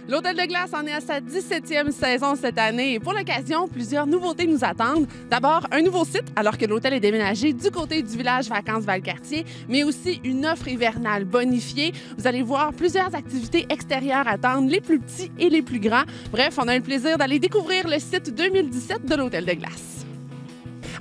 L'Hôtel de Glace en est à sa 17e saison cette année et pour l'occasion, plusieurs nouveautés nous attendent. D'abord, un nouveau site alors que l'hôtel est déménagé du côté du village Vacances Valcartier, mais aussi une offre hivernale bonifiée. Vous allez voir plusieurs activités extérieures attendre les plus petits et les plus grands. Bref, on a le plaisir d'aller découvrir le site 2017 de l'Hôtel de Glace.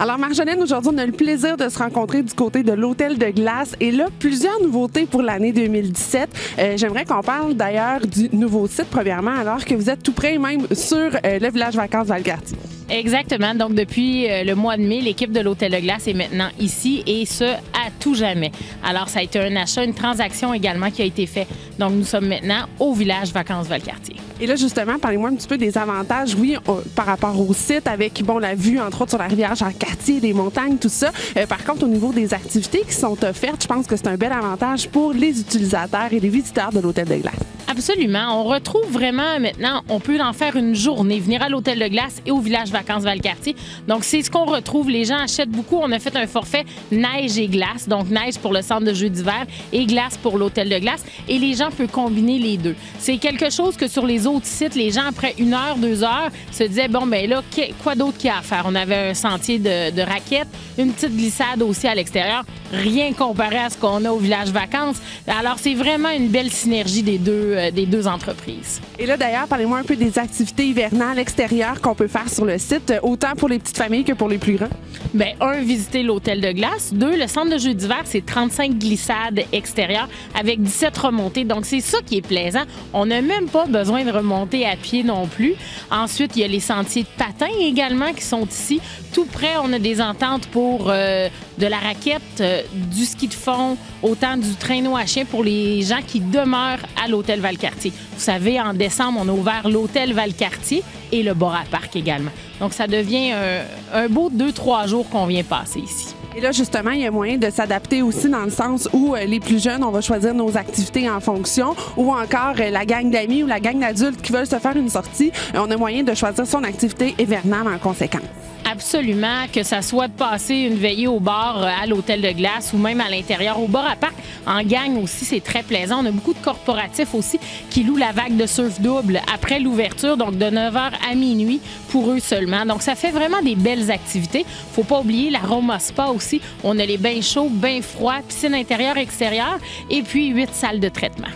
Alors, Marjolaine, aujourd'hui, on a le plaisir de se rencontrer du côté de l'Hôtel de Glace. Et là, plusieurs nouveautés pour l'année 2017. J'aimerais qu'on parle d'ailleurs du nouveau site, premièrement, alors que vous êtes tout près même sur le village Vacances Valcartier. Exactement. Donc, depuis le mois de mai, l'équipe de l'Hôtel de Glace est maintenant ici et ce, à tout jamais. Alors, ça a été un achat, une transaction également qui a été fait. Donc, nous sommes maintenant au village Vacances Valcartier. Et là, justement, parlez-moi un petit peu des avantages, oui, par rapport au site, avec, bon, la vue, entre autres, sur la rivière Jean-Cartier, les montagnes, tout ça. Par contre, au niveau des activités qui sont offertes, je pense que c'est un bel avantage pour les utilisateurs et les visiteurs de l'Hôtel de Glace. Absolument. On retrouve vraiment maintenant, on peut en faire une journée, venir à l'Hôtel de Glace et au village Vacances Valcartier. Donc, c'est ce qu'on retrouve. Les gens achètent beaucoup. On a fait un forfait neige et glace. Donc, neige pour le centre de jeux d'hiver et glace pour l'Hôtel de Glace. Et les gens peuvent combiner les deux. C'est quelque chose que sur les autres sites, les gens, après 1 heure, 2 heures, se disaient, bon, ben là, quoi d'autre qu'il y a à faire? On avait un sentier de raquettes, une petite glissade aussi à l'extérieur. Rien comparé à ce qu'on a au village Vacances. Alors, c'est vraiment une belle synergie des deux entreprises. Et là, d'ailleurs, parlez-moi un peu des activités hivernales extérieures qu'on peut faire sur le site, autant pour les petites familles que pour les plus grands. Bien, 1, visiter l'Hôtel de Glace. 2, le centre de jeux d'hiver, c'est 35 glissades extérieures avec 17 remontées. Donc, c'est ça qui est plaisant. On n'a même pas besoin de remonter à pied non plus. Ensuite, il y a les sentiers de patins également qui sont ici. Tout près, on a des ententes pour de la raquette, du ski de fond, autant du traîneau à chien pour les gens qui demeurent à l'Hôtel Valcartier. Vous savez, en décembre, on a ouvert l'Hôtel Valcartier et le bar à parc également. Donc, ça devient un beau 2-3 jours qu'on vient passer ici. Et là, justement, il y a moyen de s'adapter aussi dans le sens où les plus jeunes, on va choisir nos activités en fonction, ou encore la gang d'amis ou la gang d'adultes qui veulent se faire une sortie, on a moyen de choisir son activité hivernale en conséquence. Absolument, que ça soit de passer une veillée au bar à l'Hôtel de Glace ou même à l'intérieur au bar à parc. En gang aussi, c'est très plaisant. On a beaucoup de corporatifs aussi qui louent la vague de surf double après l'ouverture, donc de 9h à minuit pour eux seulement. Donc, ça fait vraiment des belles activités. Faut pas oublier l'Aroma Spa aussi. On a les bains chauds, bains froids, piscine intérieure, extérieure et puis 8 salles de traitement.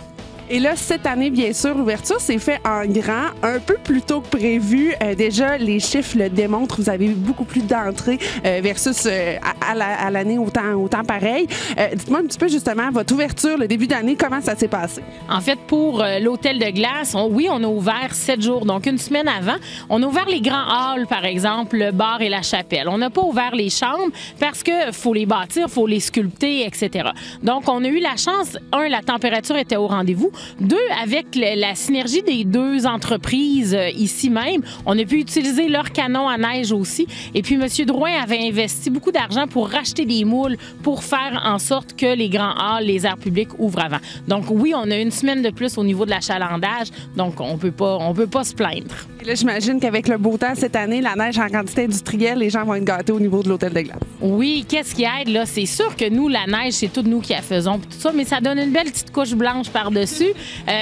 Et là, cette année, bien sûr, l'ouverture s'est faite en grand, un peu plus tôt que prévu. Déjà, les chiffres le démontrent. Vous avez eu beaucoup plus d'entrées versus à l'année au temps pareil. Dites-moi un petit peu, justement, votre ouverture, le début d'année, comment ça s'est passé? En fait, pour l'Hôtel de Glace, on a ouvert 7 jours. Donc, une semaine avant, on a ouvert les grands halls, par exemple, le bar et la chapelle. On n'a pas ouvert les chambres parce qu'il faut les bâtir, il faut les sculpter, etc. Donc, on a eu la chance, 1, la température était au rendez-vous. 2, avec la synergie des deux entreprises ici même, on a pu utiliser leur canon à neige aussi. Et puis, M. Drouin avait investi beaucoup d'argent pour racheter des moules pour faire en sorte que les grands halls, les aires publiques ouvrent avant. Donc, oui, on a une semaine de plus au niveau de l'achalandage. Donc, on peut pas se plaindre. Et là, j'imagine qu'avec le beau temps cette année, la neige en quantité industrielle, les gens vont être gâtés au niveau de l'Hôtel de Glace. Oui, qu'est-ce qui aide, là? C'est sûr que nous, la neige, c'est tout nous qui la faisons, tout ça, mais ça donne une belle petite couche blanche par-dessus.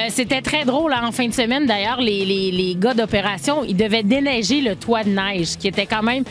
C'était très drôle, hein, en fin de semaine, d'ailleurs, les gars d'opération, ils devaient déneiger le toit de neige, qui était quand même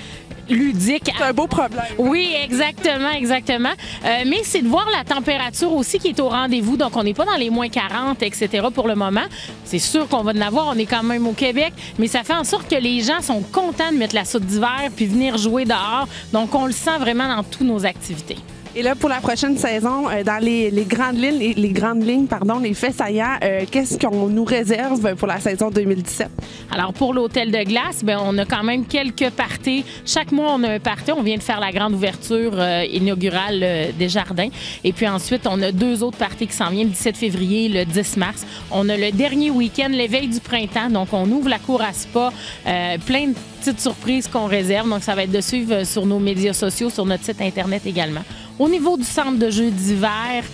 ludique. C'est un beau problème. Oui, exactement. Mais c'est de voir la température aussi qui est au rendez-vous. Donc, on n'est pas dans les moins 40, etc. pour le moment. C'est sûr qu'on va en avoir. On est quand même au Québec. Mais ça fait en sorte que les gens sont contents de mettre la soute d'hiver puis venir jouer dehors. Donc, on le sent vraiment dans toutes nos activités. Et là, pour la prochaine saison, dans les grandes lignes, les faits saillants, qu'est-ce qu'on nous réserve pour la saison 2017? Alors, pour l'Hôtel de Glace, bien, on a quand même quelques parties. Chaque mois, on a un party. On vient de faire la grande ouverture inaugurale des jardins. Et puis ensuite, on a 2 autres parties qui s'en viennent, le 17 février, le 10 mars. On a le dernier week-end, l'éveil du printemps. Donc, on ouvre la cour à spa. Plein de petites surprises qu'on réserve. Donc, ça va être de suivre sur nos médias sociaux, sur notre site Internet également. Au niveau du centre de jeux d'hiver,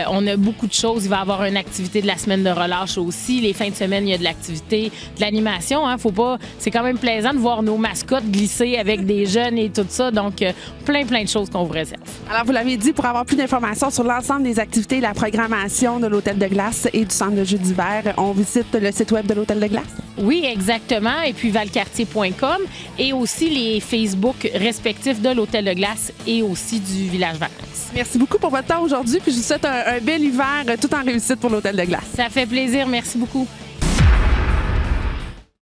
on a beaucoup de choses. Il va y avoir une activité de la semaine de relâche aussi. Les fins de semaine, il y a de l'activité, de l'animation. Faut pas... C'est quand même plaisant de voir nos mascottes glisser avec des jeunes et tout ça. Donc, plein de choses qu'on vous réserve. Alors, vous l'avez dit, pour avoir plus d'informations sur l'ensemble des activités et la programmation de l'Hôtel de Glace et du centre de jeux d'hiver, on visite le site web de l'Hôtel de Glace? Oui, exactement. Et puis valcartier.com et aussi les Facebook respectifs de l'Hôtel de Glace et aussi du Village Vacances. Merci beaucoup pour votre temps aujourd'hui. Puis je vous souhaite un bel hiver tout en réussite pour l'Hôtel de Glace. Ça fait plaisir. Merci beaucoup.